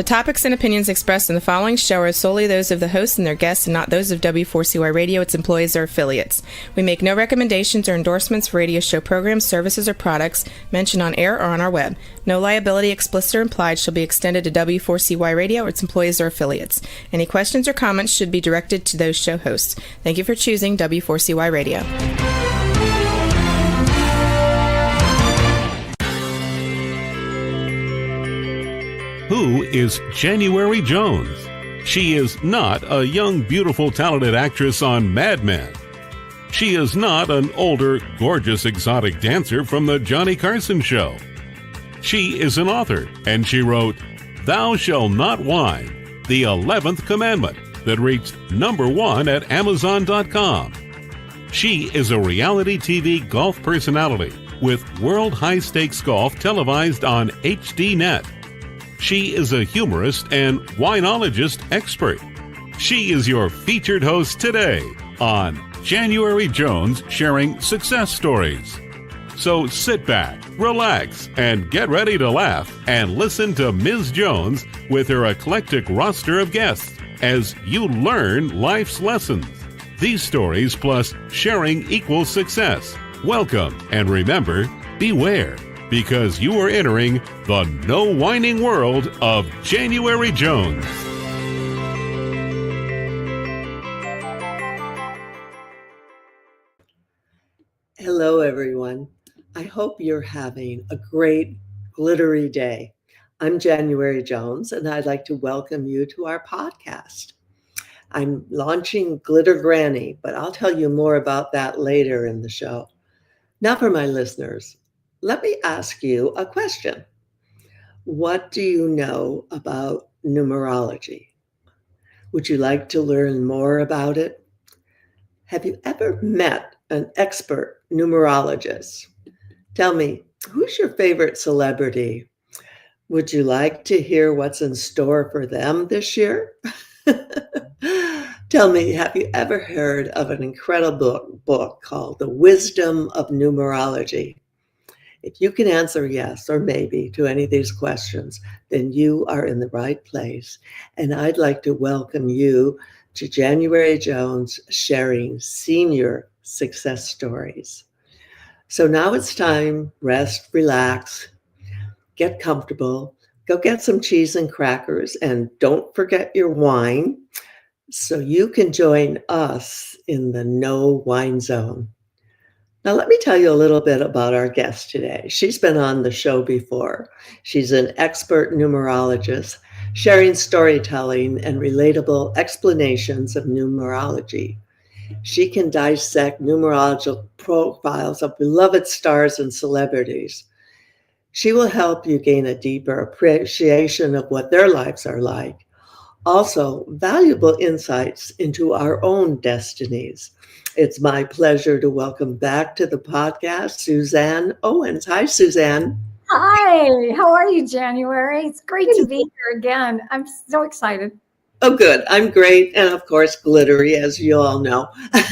topics and opinions expressed in the following show are solely those of the host and their guests and not those of W4CY Radio, its employees, or affiliates. We make no recommendations or endorsements for radio show programs, services, or products mentioned on air or on our web. No liability, explicit or implied, shall be extended to W4CY Radio or its employees or affiliates. Any questions or comments should be directed to those show hosts. Thank you for choosing W4CY Radio. Who is January Jones? She is not a young, beautiful, talented actress on Mad Men. She is not an older, gorgeous, exotic dancer from the Johnny Carson show. She is an author, and she wrote Thou Shalt Not Whine, the 11th Commandment, that reached #1 at Amazon.com. She is a reality TV golf personality with World High Stakes Golf televised on HDNet. She is a humorist and winologist expert. She is your featured host today on January Jones Sharing Success Stories. So sit back, relax, and get ready to laugh and listen to Ms. Jones with her eclectic roster of guests as you learn life's lessons. These stories plus sharing equals success. Welcome, and remember, beware, because you are entering the no whining world of January Jones. Hello, everyone. I hope you're having a great, glittery day. I'm January Jones, and I'd like to welcome you to our podcast. I'm launching Glitter Granny, but I'll tell you more about that later in the show. Now for my listeners, let me ask you a question. What do you know about numerology? Would you like to learn more about it? Have you ever met an expert numerologist? Tell me, who's your favorite celebrity? Would you like to hear what's in store for them this year? Tell me, have you ever heard of an incredible book called The Wisdom of Numerology? If you can answer yes or maybe to any of these questions, then you are in the right place. And I'd like to welcome you to January Jones Sharing Senior Success Stories. So now it's time, rest, relax, get comfortable, go get some cheese and crackers, and don't forget your wine so you can join us in the no wine zone. Now, let me tell you a little bit about our guest today. She's been on the show before. She's an expert numerologist, sharing storytelling and relatable explanations of numerology. She can dissect numerological profiles of beloved stars and celebrities. She will help you gain a deeper appreciation of what their lives are like. Also, valuable insights into our own destinies. It's my pleasure to welcome back to the podcast, Suzan Owens. Hi, Suzan. Hi, how are you, January? It's great to be here again. I'm so excited. Oh, good. I'm great. And of course, glittery, as you all know. I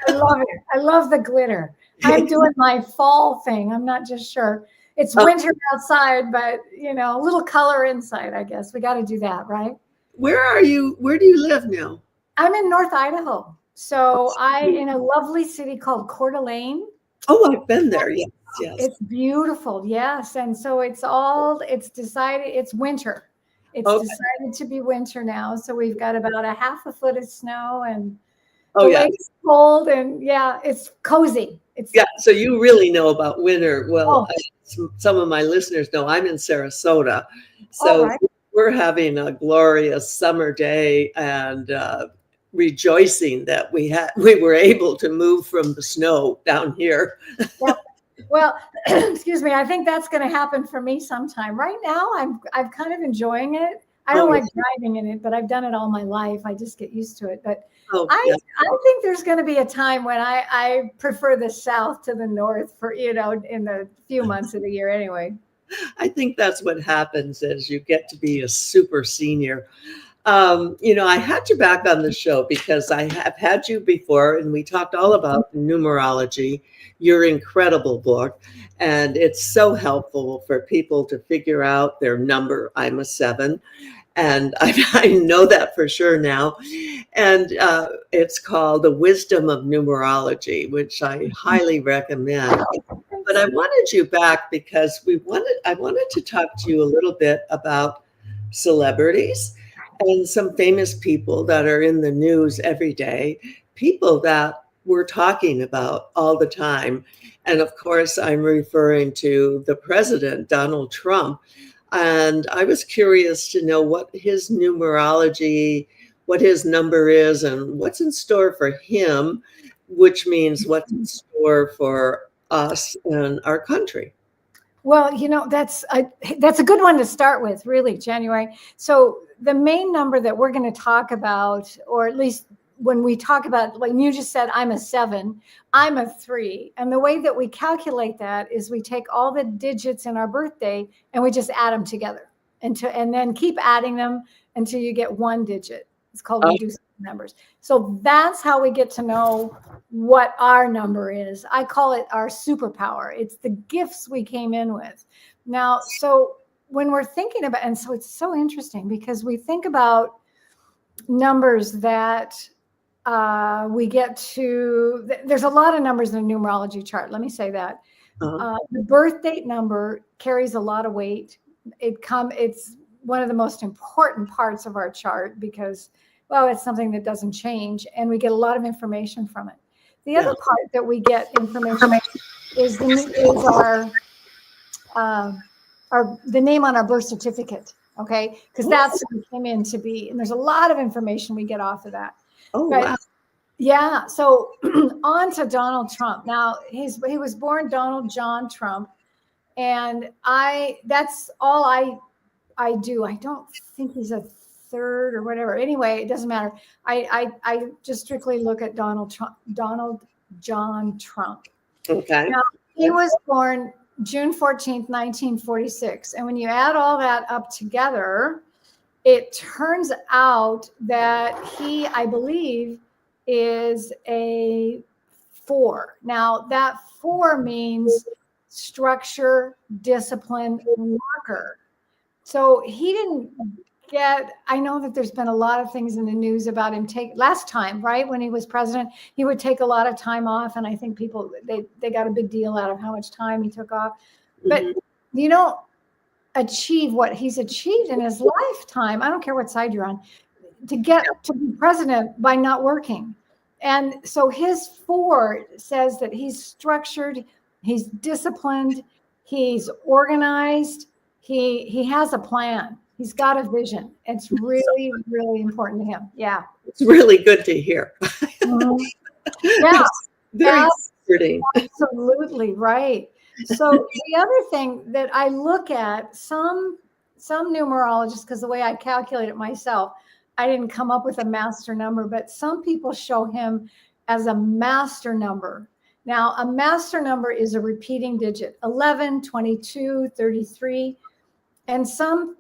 love it. I love the glitter. I'm doing my fall thing. I'm not just sure. It's winter outside, but, a little color inside, I guess. We got to do that, right? Where are you? Where do you live now? I'm in North Idaho. So I'm in a lovely city called Coeur d'Alene. Oh, I've been there. Yes. It's beautiful. Yes. And so it's decided it's winter. It's decided to be winter now. So we've got about a half a foot of snow and the lake's cold and it's cozy. So you really know about winter. Well, some of my listeners know I'm in Sarasota. So we're having a glorious summer day and rejoicing that we were able to move from the snow down here. Yeah. Well, excuse me. I think that's going to happen for me sometime. Right now, I'm kind of enjoying it. I don't like driving in it, but I've done it all my life. I just get used to it. But I think there's going to be a time when I prefer the south to the north for in the few months of the year anyway. I think that's what happens as you get to be a super senior. I had you back on the show because I have had you before and we talked all about numerology, your incredible book. And it's so helpful for people to figure out their number. I'm a 7. And I know that for sure now. And it's called The Wisdom of Numerology, which I highly recommend. But I wanted you back because I wanted to talk to you a little bit about celebrities and some famous people that are in the news every day, people that we're talking about all the time. And of course, I'm referring to the president, Donald Trump. And I was curious to know what his numerology, what his number is, and what's in store for him, which means what's in store for us and our country. Well, that's a good one to start with, really, January. So the main number that we're going to talk about, or at least when we talk about, like you just said, I'm a 7, I'm a 3. And the way that we calculate that is we take all the digits in our birthday and we just add them together and then keep adding them until you get one digit. It's called reducing numbers. So that's how we get to know what our number is. I call it our superpower. It's the gifts we came in with. Now, so when we're thinking about, and so it's so interesting because we think about numbers that we get to, there's a lot of numbers in a numerology chart. Let me say that. The birth date number carries a lot of weight. It's one of the most important parts of our chart because, well, it's something that doesn't change and we get a lot of information from it. The other part that we get information is the name on our birth certificate. Okay. Because that's what we came in to be. And there's a lot of information we get off of that. Wow. Yeah. So on to Donald Trump. Now he was born Donald John Trump. And that's all I do. I don't think he's a 3rd or whatever. Anyway, it doesn't matter. I just strictly look at Donald John Trump. Okay. Now, he was born June 14th, 1946. And when you add all that up together, it turns out that he, I believe, is a 4. Now, that 4 means structure, discipline, worker. So he didn't I know that there's been a lot of things in the news about him last time, right? When he was president, he would take a lot of time off. And I think people, they got a big deal out of how much time he took off. But you don't achieve what he's achieved in his lifetime. I don't care what side you're on, to get to be president by not working. And so his 4 says that he's structured, he's disciplined, he's organized, he has a plan. He's got a vision. It's really, really important to him. Yeah. It's really good to hear. Yeah. Very comforting. Absolutely right. So the other thing that I look at, some numerologists, because the way I calculate it myself, I didn't come up with a master number, but some people show him as a master number. Now, a master number is a repeating digit, 11, 22, 33. And some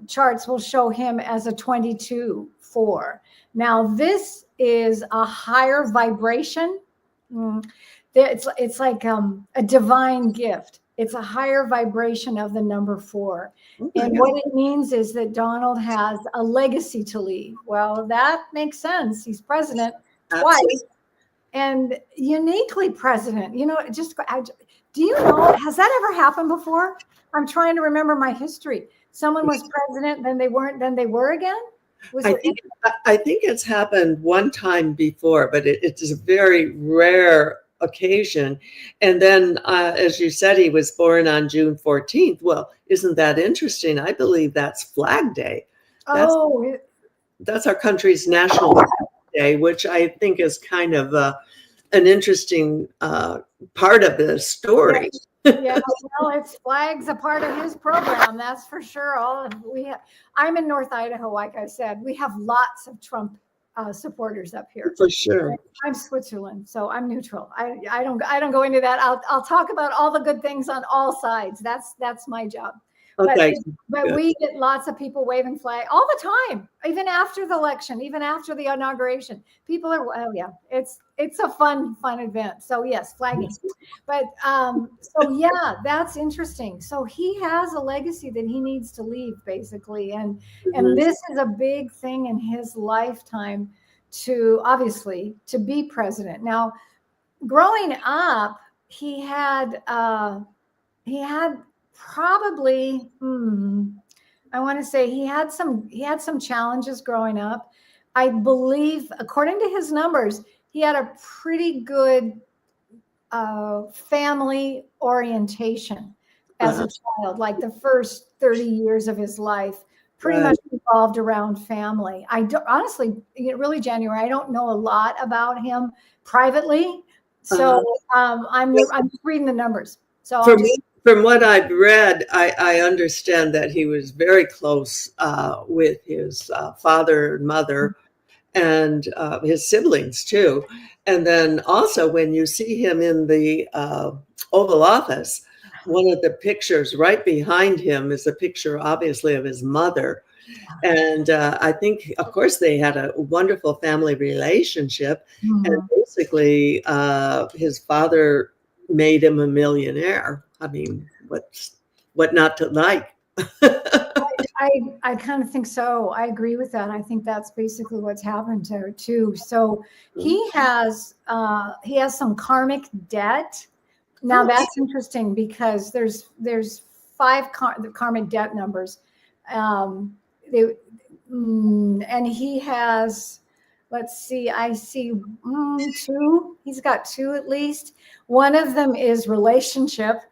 charts will show him as a 22, 4. Now, this is a higher vibration. It's like a divine gift. It's a higher vibration of the number 4. And what it means is that Donald has a legacy to leave. Well, that makes sense. He's president twice and uniquely president. Do you know, has that ever happened before? I'm trying to remember my history. Someone was president, then they weren't, then they were again? I think it's happened one time before, but it's a very rare occasion. And then, as you said, he was born on June 14th. Well, isn't that interesting? I believe that's Flag Day. That's our country's national day, which I think is kind of an interesting part of the story. Yeah, well, it's flags a part of his program, that's for sure. I'm in North Idaho, like I said. We have lots of Trump supporters up here. For sure. I'm Switzerland, so I'm neutral. I don't go into that. I'll talk about all the good things on all sides. That's my job. Okay. But we get lots of people waving flag all the time, even after the election, even after the inauguration. People are, oh yeah, it's a fun event. So yes, flagging. But so yeah, that's interesting. So he has a legacy that he needs to leave, basically, and this is a big thing in his lifetime, to obviously to be president. Now, growing up, he had probably, I want to say he had some challenges growing up. I believe, according to his numbers, he had a pretty good family orientation as a child. Like the first 30 years of his life pretty much revolved around family. I don't, honestly, really, January, I don't know a lot about him privately. So I'm reading the numbers. So from what I've read, I understand that he was very close with his father and mother and his siblings too. And then also when you see him in the Oval Office, one of the pictures right behind him is a picture, obviously, of his mother. And I think, of course, they had a wonderful family relationship. And basically, his father made him a millionaire. I mean, what not to like? I kind of think so. I agree with that. I think that's basically what's happened to her too. So he has some karmic debt. Now that's interesting because there's 5 karmic debt numbers. And he has, let's see, I see 2. He's got 2 at least. One of them is relationship.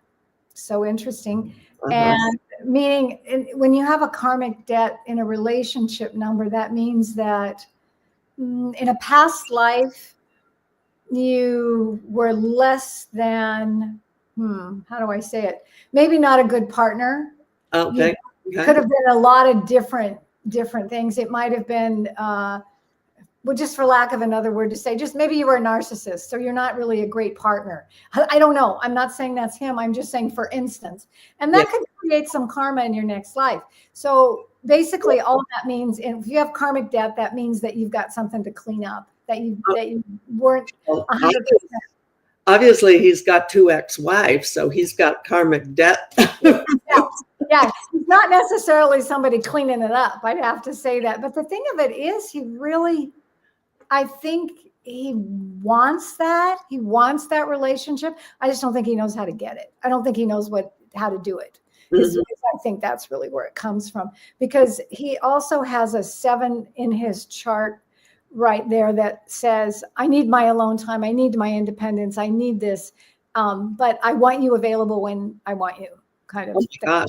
So interesting. And meaning when you have a karmic debt in a relationship number, that means that in a past life, you were less than, how do I say it? Maybe not a good partner. Okay. Could have been a lot of different things. It might have been, well, just for lack of another word to say, just maybe you were a narcissist, so you're not really a great partner. I don't know. I'm not saying that's him. I'm just saying, for instance, and that could create some karma in your next life. So basically, all that means, if you have karmic debt, that means that you've got something to clean up, that you weren't 100%. Obviously, he's got 2 ex-wives, so he's got karmic debt. Yeah, he's not necessarily somebody cleaning it up. I'd have to say that. But the thing of it is, he really, I think he wants that. He wants that relationship. I just don't think he knows how to get it. I don't think he knows how to do it. I think that's really where it comes from, because he also has a 7 in his chart right there that says, I need my alone time. I need my independence. I need this. But I want you available when I want you, kind of. Oh my gosh.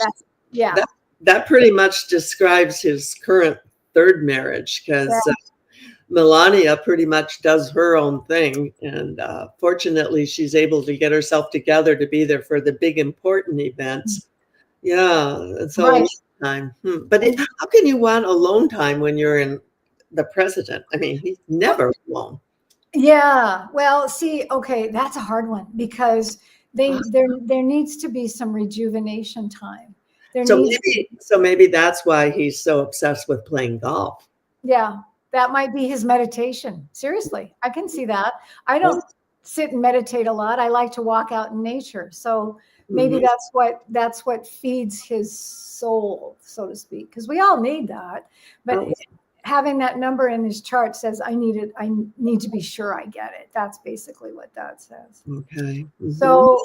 Yeah. That pretty much describes his current 3rd marriage, because Melania pretty much does her own thing. And fortunately, she's able to get herself together to be there for the big important events. Yeah, it's alone time. But how can you want alone time when you're in the president? I mean, he's never alone. Yeah. Well, see, okay, that's a hard one, because there needs to be some rejuvenation time. So maybe that's why he's so obsessed with playing golf. Yeah, that might be his meditation. Seriously, I can see that. I don't sit and meditate a lot. I like to walk out in nature. So maybe that's what feeds his soul, so to speak, because we all need that. But having that number in his chart says, I need to be sure I get it. That's basically what that says. Okay. So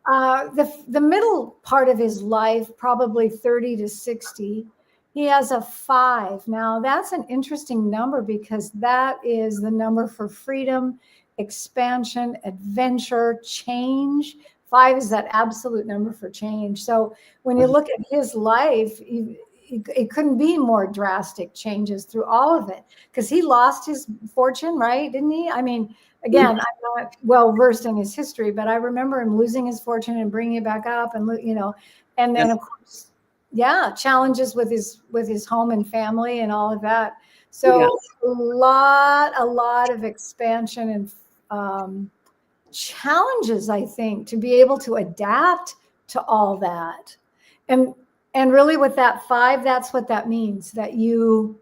the middle part of his life, probably 30 to 60, he has a 5. Now that's an interesting number, because that is the number for freedom, expansion, adventure, change. 5 is that absolute number for change. So when you look at his life, it couldn't be more drastic changes through all of it, because he lost his fortune, right? Didn't he? I mean, again, I'm not well versed in his history, but I remember him losing his fortune and bringing it back up, and and then of course, challenges with his home and family and all of that. So a lot of expansion and challenges, I think, to be able to adapt to all that. And And really with that 5, that's what that means, that you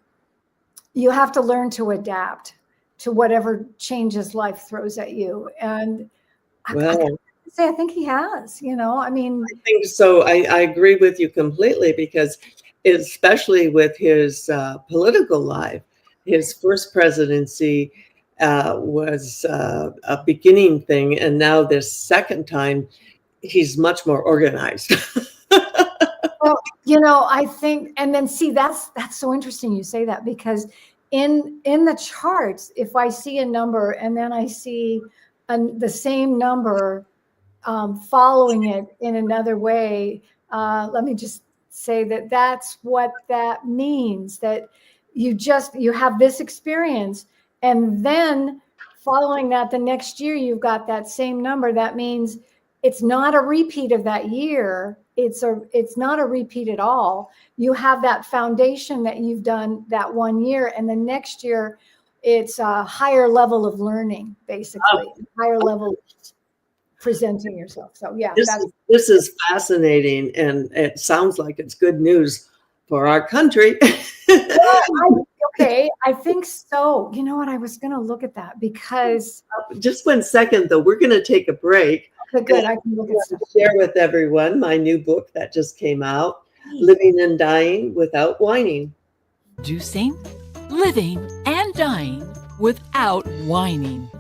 have to learn to adapt to whatever changes life throws at you. And I think he has, I mean. I think so. I agree with you completely, because especially with his political life, his first presidency was a beginning thing. And now this second time, he's much more organized. Well, I think, and then see, that's so interesting you say that, because in the charts, if I see a number and then I see the same number following it in another way, let me just say that's what that means, that you have this experience, and then following that the next year you've got that same number. That means it's not a repeat of that year. It's not a repeat at all. You have that foundation that you've done that one year, and the next year it's a higher level of learning, basically, higher level of presenting yourself. So yeah, this is fascinating, and it sounds like it's good news for our country. Okay, I think so. You know what? I was going to look at that, because just 1 second though, we're going to take a break. Okay, good. I can look at stuff. Share with everyone my new book that just came out, Living and Dying Without Whining. Producing, Living and Dying Without Whining.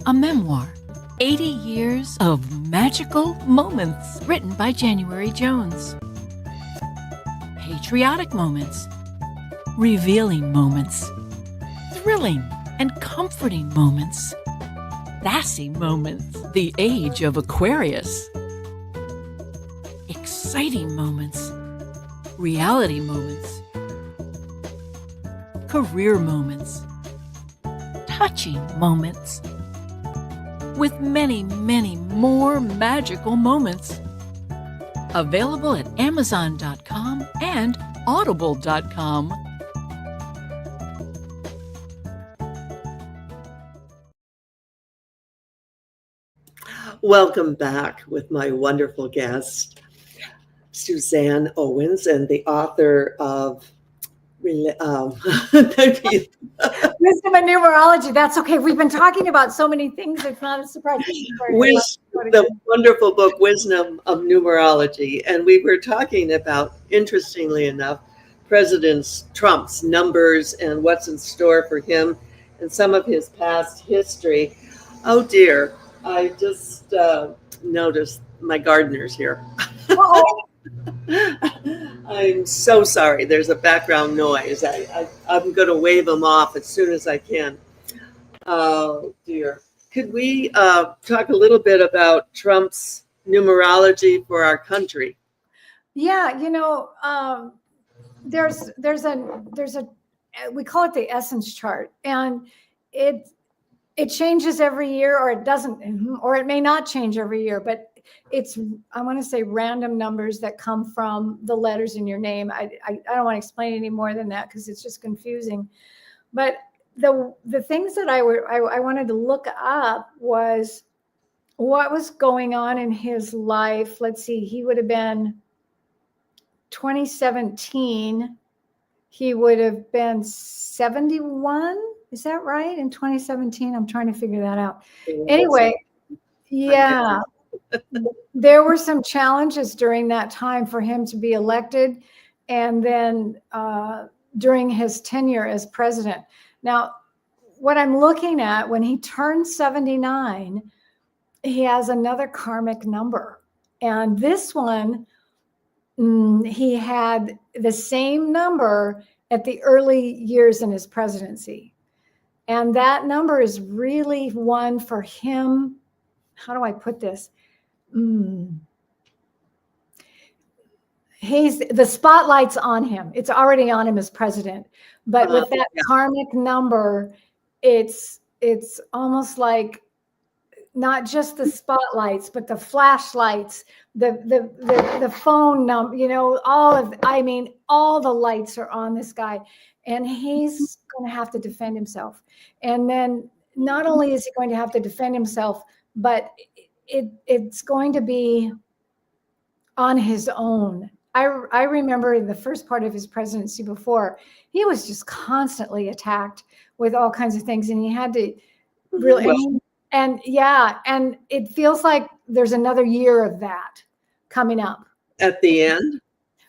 A memoir. 80 years of magical moments, written by January Jones. Patriotic moments, revealing moments, thrilling and comforting moments, sassy moments, the age of Aquarius, exciting moments, reality moments, career moments, touching moments, with many, many more magical moments. Available at Amazon.com and Audible.com. Welcome back with my wonderful guest, Suzan Owens, and the author of Wisdom and Numerology. That's okay. We've been talking about so many things. It's not a surprise. The wonderful book, Wisdom of Numerology. And we were talking about, interestingly enough, President Trump's numbers and what's in store for him and some of his past history. Oh dear, I just noticed my gardener's here. I'm so sorry. There's a background noise. I'm going to wave them off as soon as I can. Oh, dear. Could we talk a little bit about Trump's numerology for our country? Yeah, there's a we call it the essence chart, and it changes every year, or it doesn't, or it may not change every year, but it's, I want to say, random numbers that come from the letters in your name. I don't want to explain any more than that, because it's just confusing. But the things that I wanted to look up was what was going on in his life. Let's see, he would have been 2017. He would have been 71. Is that right? In 2017, I'm trying to figure that out. Anyway, yeah. There were some challenges during that time for him to be elected, and then during his tenure as president. Now, what I'm looking at, when he turned 79, he has another karmic number. And this one, he had the same number at the early years in his presidency. And that number is really one for him. How do I put this? The spotlight's on him. It's already on him as president. But with that karmic number, it's almost like not just the spotlights, but the flashlights, the phone number, all the lights are on this guy, and he's going to have to defend himself. And then not only is he going to have to defend himself, but it's going to be on his own. I remember in the first part of his presidency before, he was just constantly attacked with all kinds of things, and he had to really, Well, and it feels like there's another year of that coming up. at the end?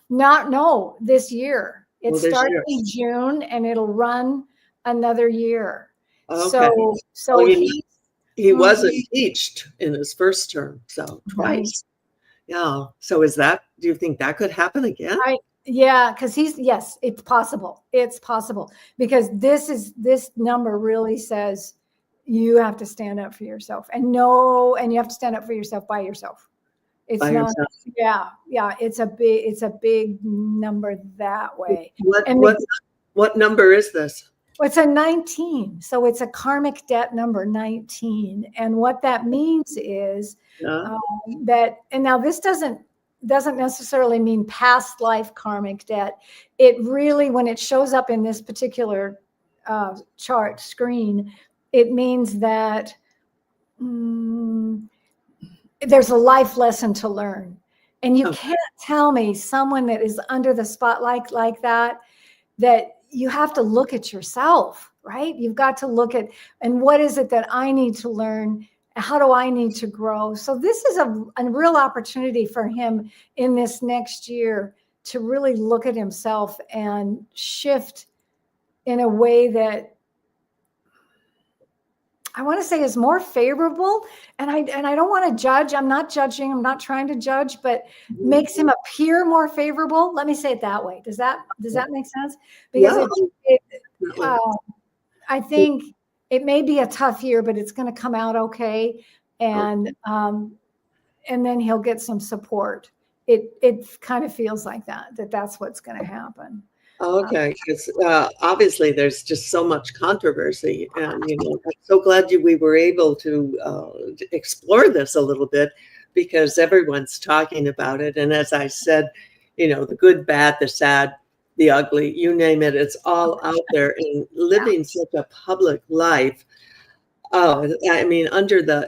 No, this year. It Well, this starts year. in June and it'll run another year. Okay. So Well, he was Mhm. impeached in his first term, so Right. twice. Yeah. So do you think that could happen again? Yeah, because yes, it's possible. It's possible because this number really says you have to stand up for yourself and you have to stand up for yourself by yourself. It's By not, yourself? yeah, it's a big number that way. And What number is this? it's a 19. So it's a karmic debt number 19. And what that means is Yeah. and now this doesn't necessarily mean past life karmic debt. It really, when it shows up in this particular chart screen, it means that there's a life lesson to learn. And you can't tell me someone that is under the spotlight like that you have to look at yourself, right? You've got to look at, and what is it that I need to learn? How do I need to grow? So this is a real opportunity for him in this next year to really look at himself and shift in a way that I want to say is more favorable. And I don't want to judge. I'm not judging. I'm not trying to judge, but makes him appear more favorable. Let me say it that way. Does that make sense? Because I think it may be a tough year, but it's going to come out okay. And then he'll get some support. It kind of feels like that's what's going to happen. Okay, because obviously there's just so much controversy, and I'm so glad we were able to explore this a little bit because everyone's talking about it. And as I said, the good, bad, the sad, the ugly, you name it, it's all out there. And living such a public life, I mean,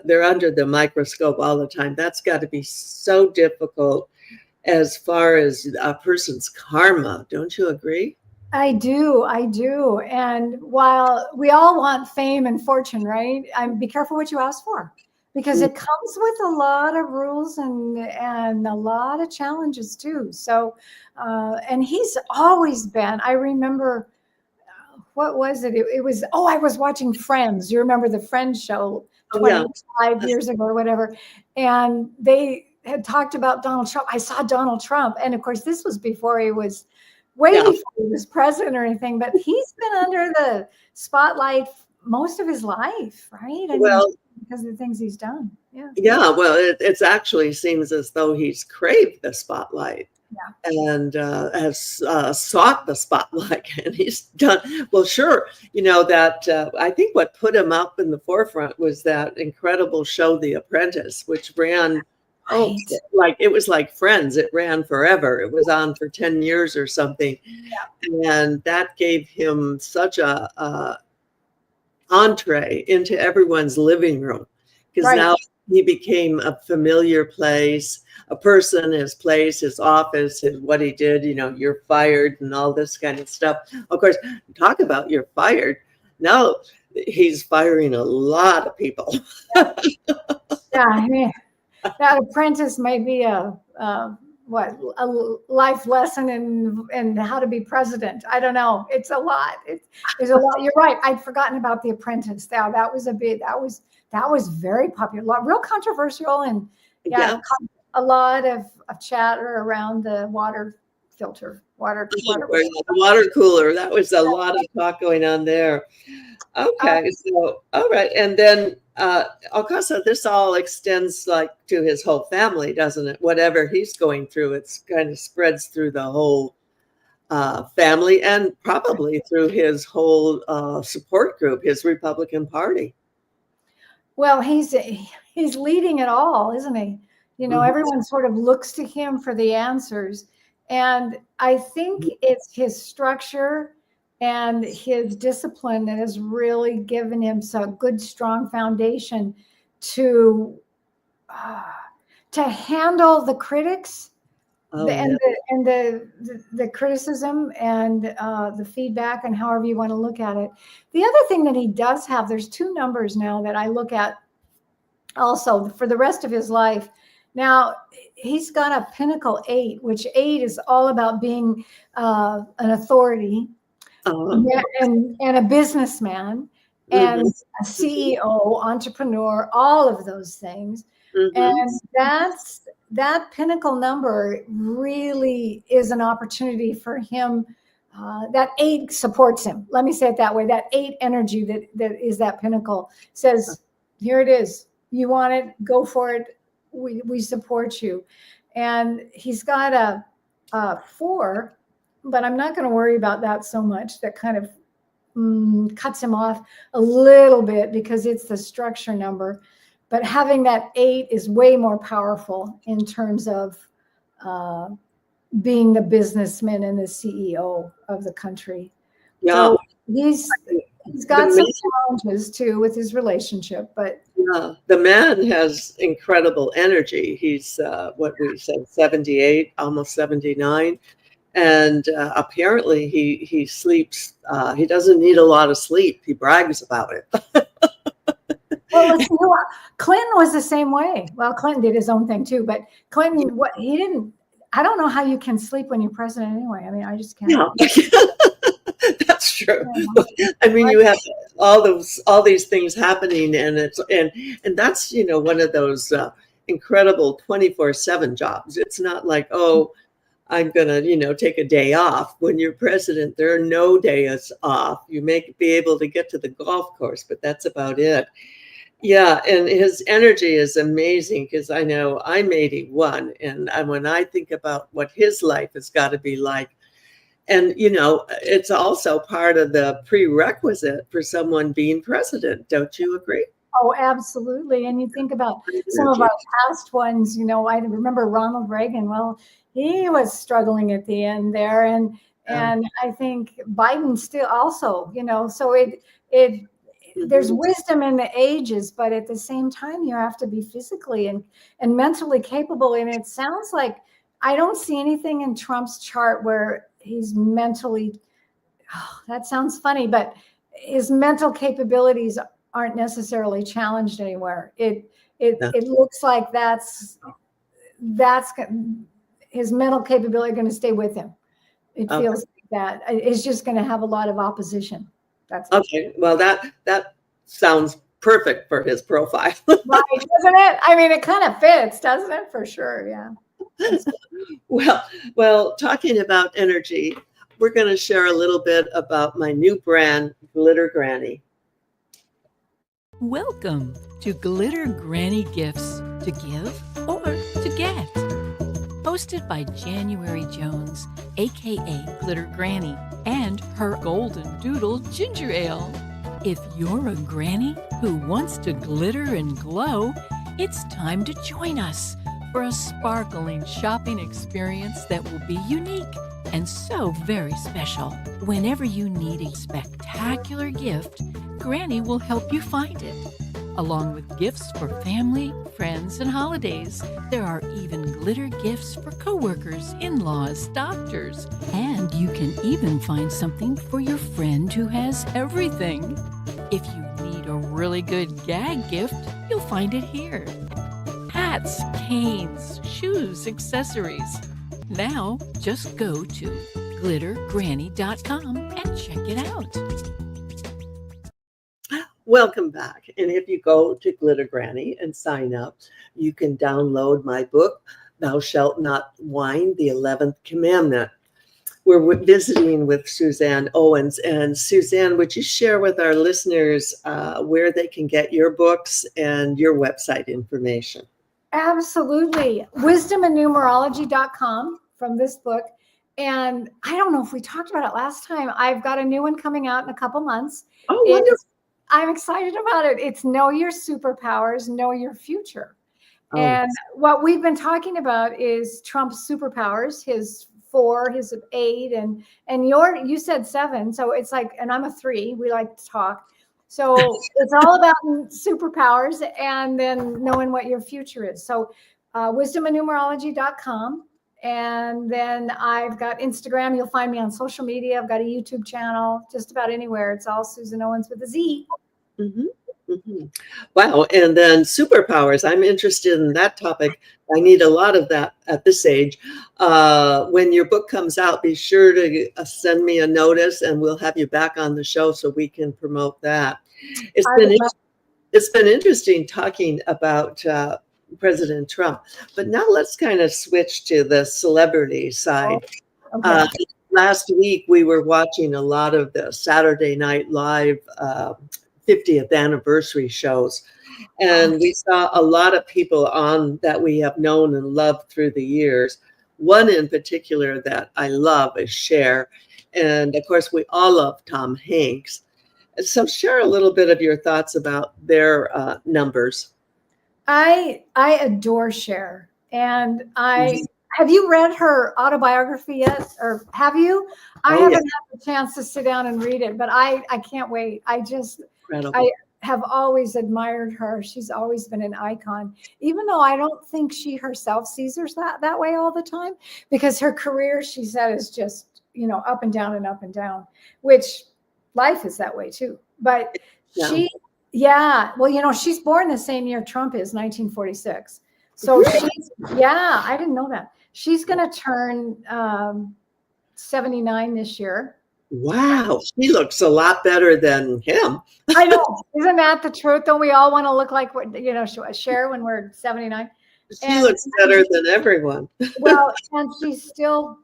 they're under the microscope all the time. That's got to be so difficult. As far as a person's karma, don't you agree? I do. And while we all want fame and fortune, right? Be careful what you ask for, because it comes with a lot of rules and a lot of challenges too. So, and he's always been, I remember, what was it? It was, I was watching Friends. You remember the Friends show 25 years ago or whatever. And they had talked about Donald Trump. I saw Donald Trump. And of course, this was before he was before he was president or anything, but he's been under the spotlight most of his life, right? Because of the things he's done. Yeah. Yeah. Well, it actually seems as though he's craved the spotlight. And has sought the spotlight, and he's done well. Sure, that I think what put him up in the forefront was that incredible show, The Apprentice, which ran it was like Friends. It ran forever. It was on for 10 years or something, and that gave him such a entree into everyone's living room, because now he became a familiar place, a person, his place, his office, what he did, you're fired and all this kind of stuff. Of course, talk about you're fired. Now he's firing a lot of people. That Apprentice may be a life lesson in how to be president. I don't know. It's a lot. There's a lot. You're right. I'd forgotten about The Apprentice. That was very popular, real controversial, and a lot of chatter around the water filter, the water cooler. That was a lot of talk going on there. Okay, so all right, and then of course, this all extends to his whole family, doesn't it? Whatever he's going through, it's kind of spreads through the whole family, and probably through his whole support group, his Republican Party. Well, he's leading it all, isn't he? Everyone sort of looks to him for the answers, and I think it's his structure and his discipline that has really given him some good, strong foundation to handle the critics Oh, the criticism and the feedback, and however you want to look at it. The other thing that he does have, there's two numbers now that I look at also for the rest of his life. Now, he's got a Pinnacle 8, which 8 is all about being an authority and a businessman and a CEO, entrepreneur, all of those things. And that Pinnacle number really is an opportunity for him. That 8 supports him. Let me say it that way. That 8 energy that is that Pinnacle says, here it is. You want it, go for it. We support you. And he's got a 4, but I'm not going to worry about that so much. That kind of cuts him off a little bit because it's the structure number. But having that 8 is way more powerful in terms of being the businessman and the CEO of the country. Yeah. So he's got some challenges too with his relationship, but yeah, the man has incredible energy. He's what we said, 78, almost 79. And apparently he sleeps. He doesn't need a lot of sleep. He brags about it. Well, Clinton was the same way. Well, Clinton did his own thing too, but Clinton, he didn't. I don't know how you can sleep when you're president anyway. I mean, I just can't. No. That's true. I mean, you have all these things happening, and that's one of those incredible 24/7 jobs. It's not like, oh, I'm gonna take a day off. When you're president, there are no days off. You may be able to get to the golf course, but that's about it. Yeah, and his energy is amazing because I know I'm 81, and when I think about what his life has got to be like, and it's also part of the prerequisite for someone being president. Don't you agree? Oh, absolutely. And you think about some of our past ones. I remember Ronald Reagan. Well, he was struggling at the end there, and I think Biden still also. So it. There's wisdom in the ages, but at the same time, you have to be physically and mentally capable. And it sounds like I don't see anything in Trump's chart where he's mentally, that sounds funny, but his mental capabilities aren't necessarily challenged anywhere. It looks like that's his mental capability going to stay with him. It feels like that. It's just going to have a lot of opposition. That's okay. Well, that sounds perfect for his profile. Right, doesn't it? I mean, it kind of fits, doesn't it? For sure, yeah. Well, talking about energy, we're going to share a little bit about my new brand, Glitter Granny. Welcome to Glitter Granny Gifts to give or to get. Hosted by January Jones, aka Glitter Granny, and her Golden Doodle Ginger Ale. If you're a granny who wants to glitter and glow, it's time to join us for a sparkling shopping experience that will be unique and so very special. Whenever you need a spectacular gift, Granny will help you find it. Along with gifts for family, friends, and holidays, there are even glitter gifts for coworkers, in-laws, doctors, and you can even find something for your friend who has everything. If you need a really good gag gift, you'll find it here. Hats, canes, shoes, accessories. Now, just go to glittergranny.com and check it out. Welcome back. And if you go to Glitter Granny and sign up, you can download my book, Thou Shalt Not Whine, the 11th Commandment. We're visiting with Suzan Owens. And Suzan, would you share with our listeners where they can get your books and your website information? Absolutely. Wisdomandnumerology.com from this book. And I don't know if we talked about it last time. I've got a new one coming out in a couple months. Oh, wonderful. I'm excited about it. It's Know Your Superpowers, Know Your Future. Oh. And what we've been talking about is Trump's superpowers, his 4, his 8, and you said 7. So it's like, and I'm a 3. We like to talk. So it's all about superpowers and then knowing what your future is. So wisdomandnumerology.com. And then I've got Instagram. You'll find me on social media. I've got a YouTube channel, just about anywhere. It's all Suzan Owens with a Z. Mm-hmm. Mm-hmm. Wow. And then superpowers. I'm interested in that topic. I need a lot of that at this age. When your book comes out, be sure to send me a notice and we'll have you back on the show so we can promote that. It's been interesting talking about President Trump, but now let's kind of switch to the celebrity side. Okay. Last week, we were watching a lot of the Saturday Night Live 50th anniversary shows, and we saw a lot of people on that we have known and loved through the years. One in particular that I love is Cher, and of course, we all love Tom Hanks. So share a little bit of your thoughts about their numbers. I adore Cher, and have you read her autobiography yet, or have you? I haven't had the chance to sit down and read it, but I can't wait. I have always admired her. She's always been an icon, even though I don't think she herself sees herself that way all the time, because her career, she said, is just, up and down and up and down, which life is that way too. But well, she's born the same year Trump is, 1946. So I didn't know that. She's going to turn 79 this year. Wow. She looks a lot better than him. I know. Isn't that the truth? Don't we all want to look like, Cher when we're 79? She looks better than everyone. Well, and she's still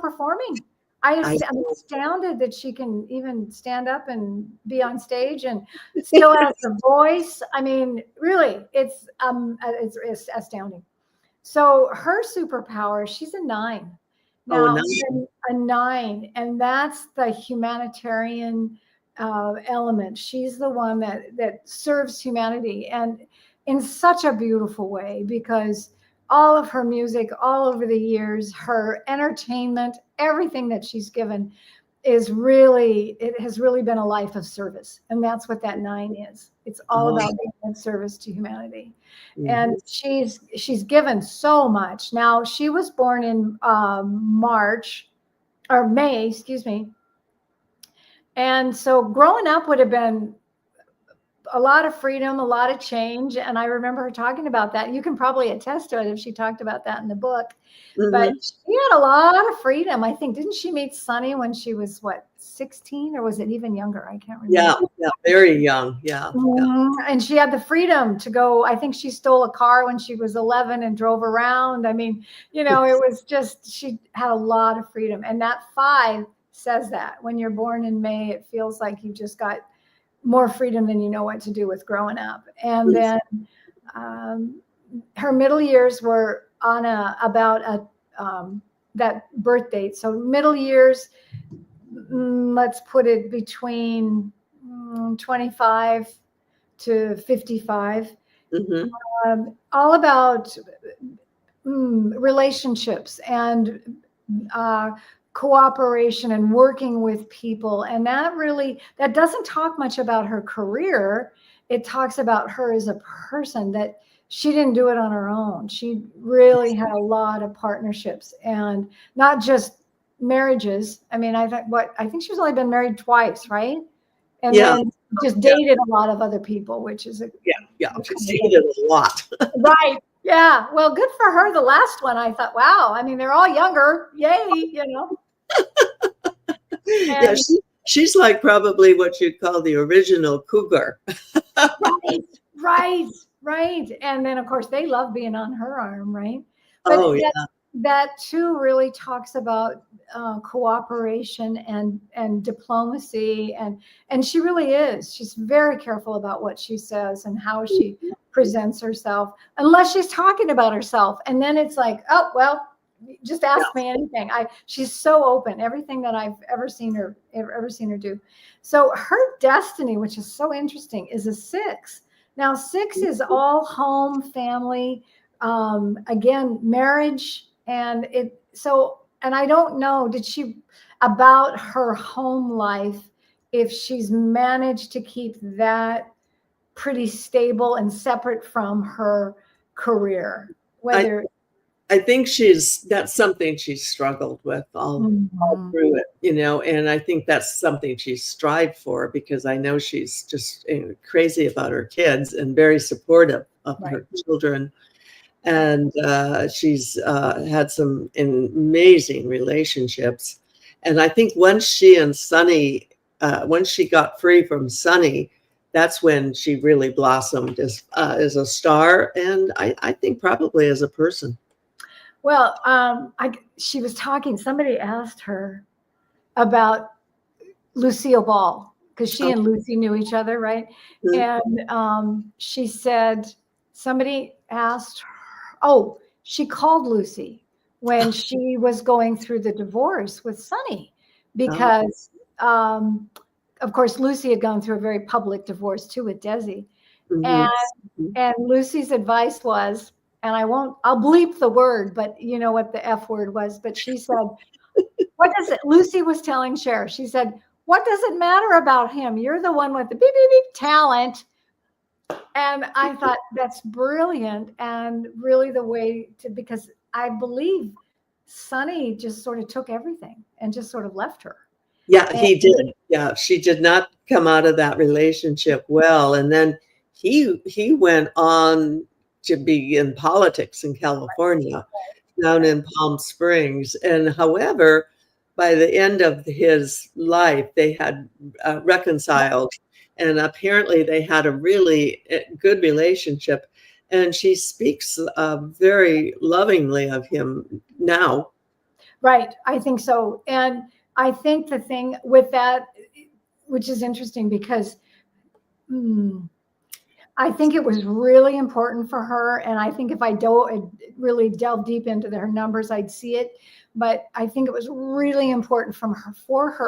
performing. I'm astounded that she can even stand up and be on stage and still has a voice. I mean, really, it's astounding. So her superpower, she's a 9. Now, a 9, and that's the humanitarian element. She's the one that serves humanity, and in such a beautiful way, because all of her music, all over the years, her entertainment, everything that she's given has really been a life of service. And that's what that 9 is. It's all about being in service to humanity. Mm-hmm. And she's given so much. Now, she was born in May, excuse me. And so growing up would have been a lot of freedom, a lot of change. And I remember her talking about that. You can probably attest to it if she talked about that in the book. Mm-hmm. But she had a lot of freedom. I think, didn't she meet Sonny when she was 16, or was it even younger? I can't remember. Yeah, very young. Yeah. Mm-hmm. And she had the freedom to go. I think she stole a car when she was 11 and drove around. I mean, it was just, she had a lot of freedom. And that 5 says that when you're born in May, it feels like you just got more freedom than you know what to do with growing up. And then her middle years were on about that birth date. So middle years, let's put it between 25 to 55. Mm-hmm. All about relationships and cooperation and working with people. And that doesn't talk much about her career. It talks about her as a person, that she didn't do it on her own. She really had a lot of partnerships, and not just marriages. I mean, I think she's only been married twice, right? And then just dated a lot of other people, which is she's dated a lot. Right. Yeah. Well, good for her. The last one, I thought, wow. I mean, they're all younger. Yay, Yeah, she's like probably what you'd call the original cougar. Right. And then, of course, they love being on her arm, right? But that too really talks about cooperation and diplomacy, and she really is. She's very careful about what she says and how she presents herself, unless she's talking about herself. And then it's like, oh, well, just ask me anything. She's so open. Everything that I've ever seen her do. So her destiny, which is so interesting, is a 6. Now 6 is all home, family, again, marriage, and I don't know, about her home life, if she's managed to keep that pretty stable and separate from her career, I think that's something she's struggled with all through it, and I think that's something she's strived for, because I know she's just crazy about her kids and very supportive of her children. And she's had some amazing relationships. And I think once she and Sonny, once she got free from Sonny, that's when she really blossomed as a star, and I think probably as a person. Well, she was talking, somebody asked her about Lucille Ball, because she and Lucy knew each other, right? Mm-hmm. And she said, somebody asked her, she called Lucy when she was going through the divorce with Sonny, because, of course, Lucy had gone through a very public divorce too with Desi. Mm-hmm. And Lucy's advice was, and I'll bleep the word, but you know what the F word was, but she said, Lucy was telling Cher, she said, what does it matter about him? You're the one with the beep, beep, beep talent. And I thought that's brilliant, and really the way to, because I believe Sonny just sort of took everything and just sort of left her. Yeah, he did. Yeah, she did not come out of that relationship well. And then he went on to be in politics in California, down in Palm Springs. And however, by the end of his life, they had reconciled, and apparently they had a really good relationship. And she speaks very lovingly of him now. Right, I think so. And I think the thing with that, which is interesting, because I think it was really important for her. And I think if I really delve deep into her numbers, I'd see it. But I think it was really important for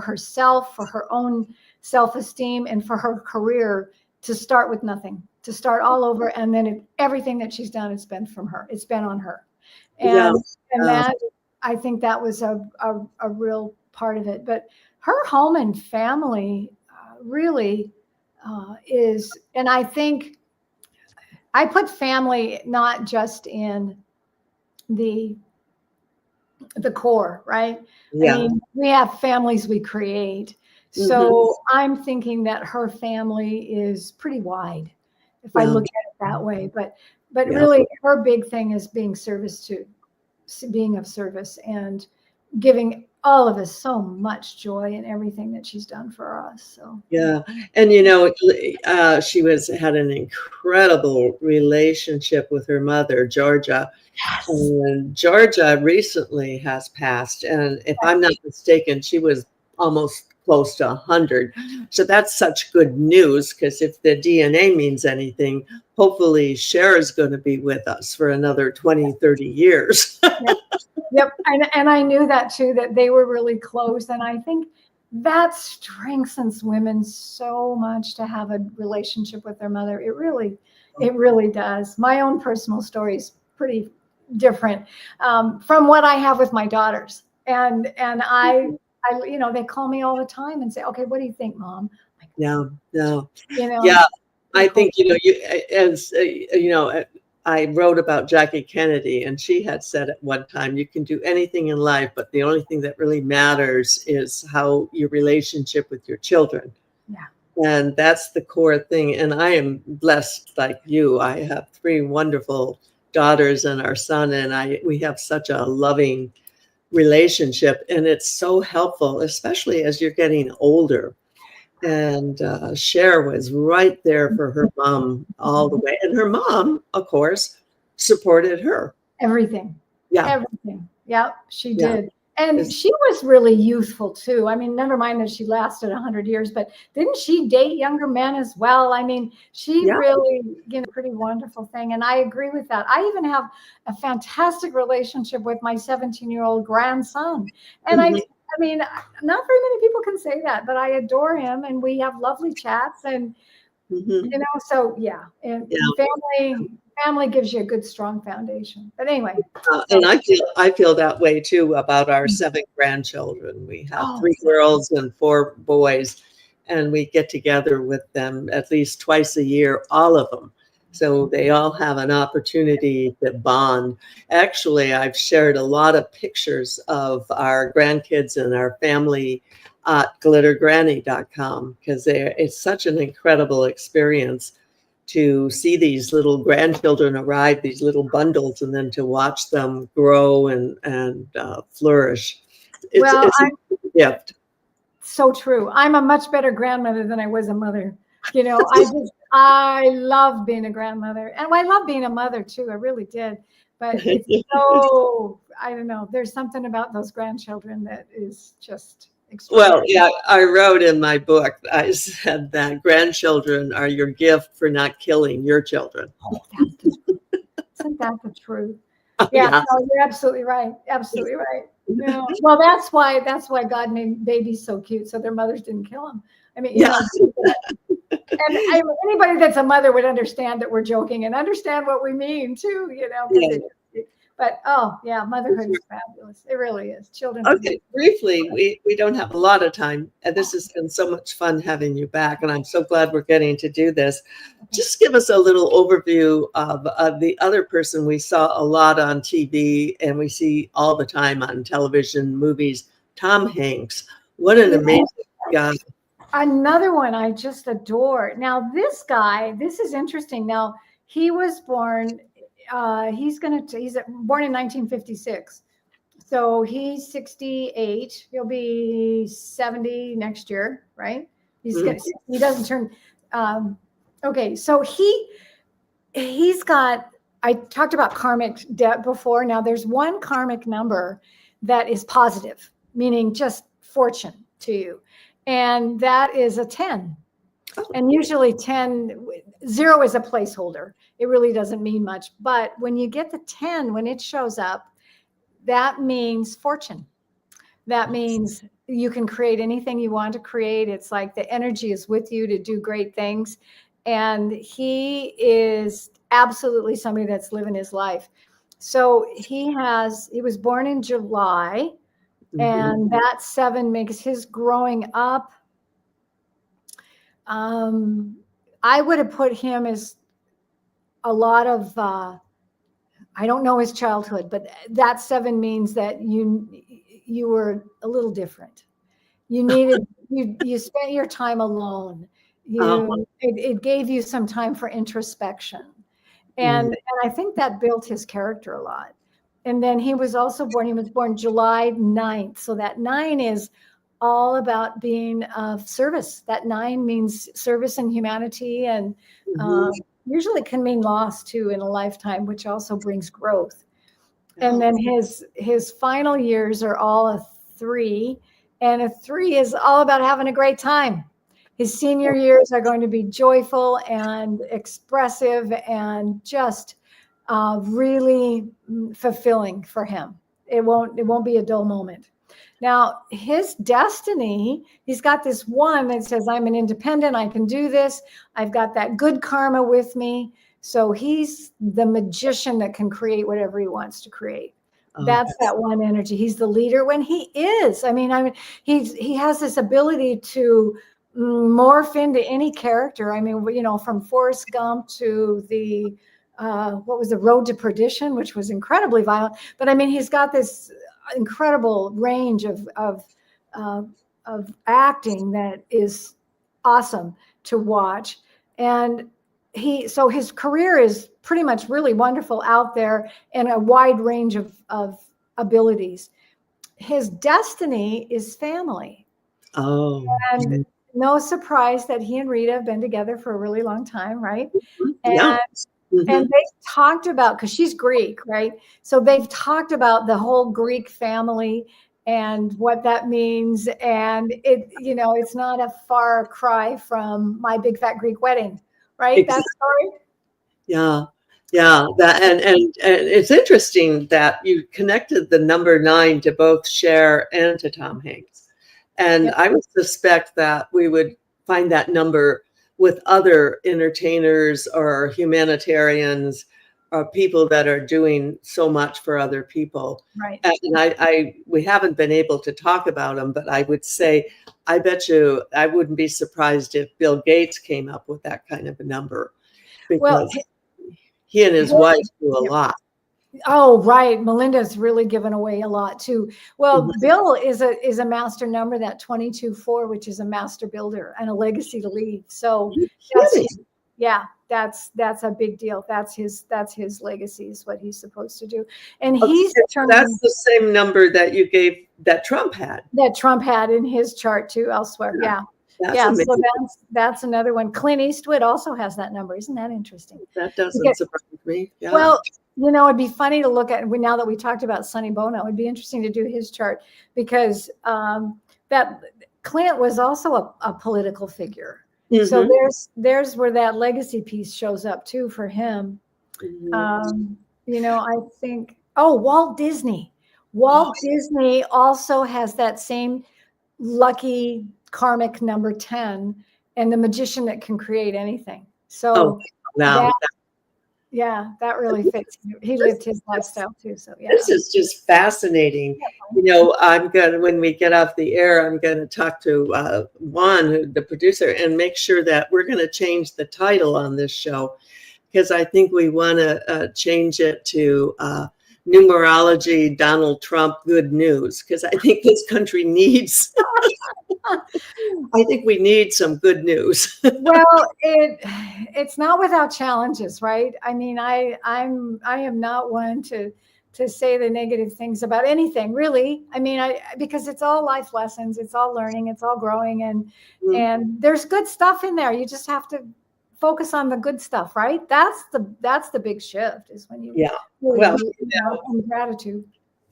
herself, for her own self-esteem, and for her career, to start with nothing, to start all over. And then everything that she's done, it's been from her. It's been on her. And that, I think that was a real part of it. But her home and family really is, and I think I put family not just in the core, right? Yeah. I mean, we have families we create. So I'm thinking that her family is pretty wide, if I look at it that way. But really, her big thing is being of service, and giving all of us so much joy in everything that she's done for us. So and she had an incredible relationship with her mother, Georgia. Yes. And Georgia recently has passed, and if I'm not mistaken, she was almost close to 100. So that's such good news, because if the DNA means anything, hopefully Cher is going to be with us for another 20, 30 years. Yep. And I knew that too, that they were really close. And I think that strengthens women so much, to have a relationship with their mother. It really does. My own personal story is pretty different from what I have with my daughters. And I they call me all the time and say, okay, what do you think, Mom? Like, No. Yeah. I think, I wrote about Jackie Kennedy, and she had said at one time, you can do anything in life, but the only thing that really matters is how your relationship with your children. Yeah. And that's the core thing. And I am blessed like you. I have 3 wonderful daughters and our son, and we have such a loving relationship. And it's so helpful, especially as you're getting older. And Cher was right there for her mom all the way. And her mom, of course, supported her. Everything. Yeah. Everything. Yeah, she did. And she was really youthful too. I mean, never mind that she lasted 100 years, but didn't she date younger men as well? I mean, she really, pretty wonderful thing. And I agree with that. I even have a fantastic relationship with my 17-year-old grandson. And I mean, not very many people can say that, but I adore him, and we have lovely chats, and so and family gives you a good, strong foundation. But anyway, and I feel that way too about our 7 grandchildren. We have 3 girls and 4 boys, and we get together with them at least twice a year, all of them. So they all have an opportunity to bond. Actually, I've shared a lot of pictures of our grandkids and our family at glittergranny.com because it's such an incredible experience to see these little grandchildren arrive, these little bundles, and then to watch them grow and flourish. It's a gift. So true. I'm a much better grandmother than I was a mother. You know, I love being a grandmother, and I love being a mother too. I really did. But it's so, I don't know, there's something about those grandchildren that is just extraordinary. Well, yeah, I wrote in my book, I said that grandchildren are your gift for not killing your children. Oh, isn't that the truth? Yeah, no, you're absolutely right. Absolutely right. Yeah. Well, that's why God made babies so cute, so their mothers didn't kill them. I mean, you know, and anybody that's a mother would understand that we're joking and understand what we mean too, you know. But oh yeah, motherhood is fabulous. It really is. Children. Okay, briefly, we don't have a lot of time, and this has been so much fun having you back, and I'm so glad we're getting to do this. Just give us a little overview of the other person we saw a lot on TV, and we see all the time on television, movies, Tom Hanks. What an amazing guy. Another one I just adore. Now, this guy, this is interesting. Now, he was born. He's born in 1956. So he's 68. He'll be 70 next year, right? He doesn't turn. Okay, so he's got. I talked about karmic debt before. Now, there's one karmic number that is positive, meaning just fortune to you. And that is a 10. And usually 0 is a placeholder. It really doesn't mean much. But when you get the 10, when it shows up, that means fortune. That means you can create anything you want to create. It's like the energy is with you to do great things. And he is absolutely somebody that's living his life. So he was born in July. And that 7 makes his growing up. I would have put him as a lot of, I don't know his childhood, but that 7 means that you were a little different. You needed, you spent your time alone. It gave you some time for introspection. And I think that built his character a lot. And then he was born July 9th. So that 9 is all about being of service. That 9 means service and humanity, and usually can mean loss too in a lifetime, which also brings growth. And then his final years are all a 3, and a 3 is all about having a great time. His senior years are going to be joyful and expressive and just really fulfilling for him. It won't be a dull moment. Now, his destiny, he's got this 1 that says, I'm an independent, I can do this. I've got that good karma with me. So he's the magician that can create whatever he wants to create. That's that 1 energy. He's the leader when he is. I mean, he has this ability to morph into any character. I mean, you know, from Forrest Gump to the what was the Road to Perdition, which was incredibly violent. But I mean, he's got this incredible range of acting that is awesome to watch. And so his career is pretty much really wonderful out there and a wide range of abilities. His destiny is family. And no surprise that he and Rita have been together for a really long time, right? And they talked about, because she's Greek, right? So they've talked about the whole Greek family and what that means. And it's not a far cry from My Big Fat Greek Wedding, right? Exactly. That story. Yeah. That and it's interesting that you connected the number 9 to both Cher and to Tom Hanks. And I would suspect that we would find that number with other entertainers or humanitarians or people that are doing so much for other people. Right. And we haven't been able to talk about them, but I would say, I bet you I wouldn't be surprised if Bill Gates came up with that kind of a number. Well, He and his wife do a lot. Oh, right. Melinda's really given away a lot too. Well, Bill is a master number, that 22-4, which is a master builder and a legacy to leave. So that's a big deal. That's his legacy, is what he's supposed to do. And that's the same number that you gave that Trump had. That Trump had in his chart too elsewhere. Yeah. So that's another one. Clint Eastwood also has that number. Isn't that interesting? That doesn't surprise me. Yeah. Well, it'd be funny to look at, now that we talked about Sonny Bono, it would be interesting to do his chart, because that Clint was also a political figure. Mm-hmm. So there's where that legacy piece shows up too for him. Mm-hmm. I think, Walt Disney. Walt Disney also has that same lucky karmic number 10, and the magician that can create anything. So that really fits. He lived his lifestyle too. So this is just fascinating. When we get off the air, I'm going to talk to Juan, the producer, and make sure that we're going to change the title on this show, because I think we want to change it to Numerology, Donald Trump, Good News, because I think this country needs. I think we need some good news. Well, it's not without challenges, right? I mean, I am not one to say the negative things about anything, really. I mean, because it's all life lessons, it's all learning, it's all growing, and there's good stuff in there. You just have to focus on the good stuff, right? That's the big shift, is when you gratitude.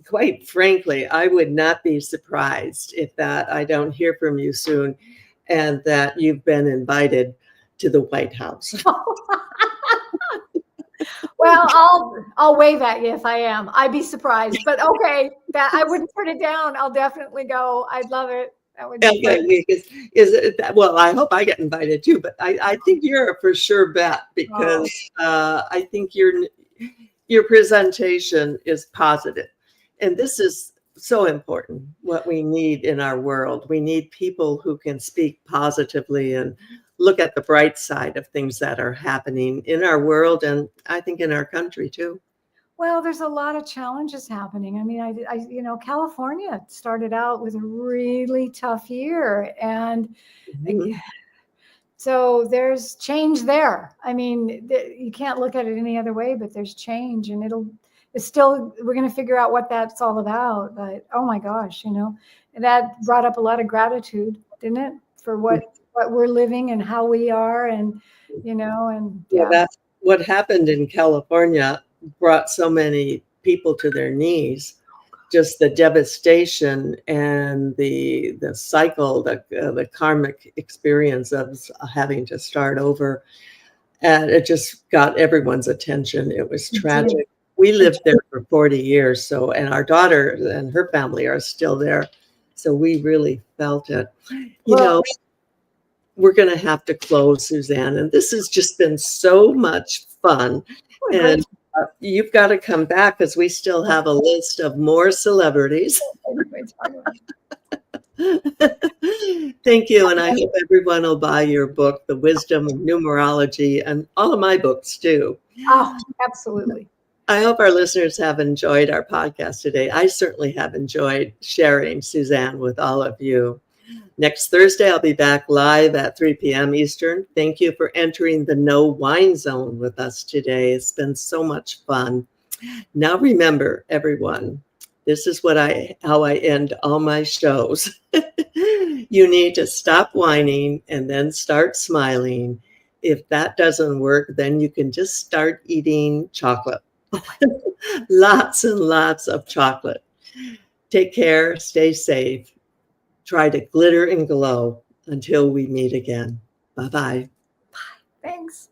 Quite frankly, I would not be surprised if I don't hear from you soon, and that you've been invited to the White House. Well, I'll wave at you if I am. I'd be surprised, but okay, that I wouldn't turn it down. I'll definitely go. I'd love it. That would be great. Well, I hope I get invited too, but I think you're a for sure bet, because I think your presentation is positive. And this is so important, what we need in our world. We need people who can speak positively and look at the bright side of things that are happening in our world, and I think in our country too. Well, there's a lot of challenges happening. I mean, California started out with a really tough year, and so there's change there. I mean, you can't look at it any other way, but there's change, and we're going to figure out what that's all about. But oh my gosh, that brought up a lot of gratitude, didn't it, for what we're living and how we are, and that's what happened in California. Brought so many people to their knees. Just the devastation and the cycle, the karmic experience of having to start over, and it just got everyone's attention. It was tragic. We lived there for 40 years, and our daughter and her family are still there, so we really felt it. We're going to have to close, Suzanne, and this has just been so much fun. And you've got to come back, because we still have a list of more celebrities. Thank you. And I hope everyone will buy your book, The Wisdom of Numerology, and all of my books too. Oh, absolutely. I hope our listeners have enjoyed our podcast today. I certainly have enjoyed sharing, Suzanne, with all of you. Next Thursday, I'll be back live at 3 p.m. Eastern. Thank you for entering the No Wine Zone with us today. It's been so much fun. Now remember, everyone, this is how I end all my shows. You need to stop whining and then start smiling. If that doesn't work, then you can just start eating chocolate. Lots and lots of chocolate. Take care. Stay safe. Try to glitter and glow until we meet again. Bye-bye. Bye. Thanks.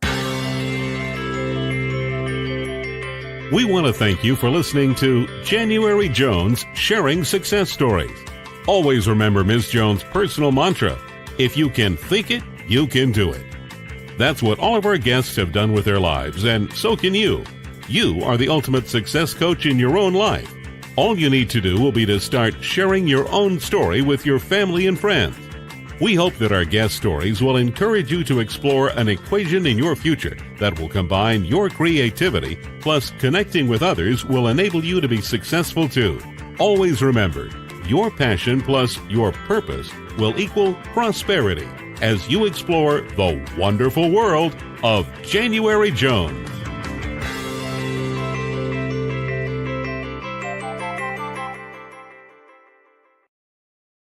We want to thank you for listening to January Jones Sharing Success Stories. Always remember Ms. Jones' personal mantra: if you can think it, you can do it. That's what all of our guests have done with their lives, and so can you. You are the ultimate success coach in your own life. All you need to do will be to start sharing your own story with your family and friends. We hope that our guest stories will encourage you to explore an equation in your future that will combine your creativity plus connecting with others will enable you to be successful too. Always remember, your passion plus your purpose will equal prosperity as you explore the wonderful world of January Jones.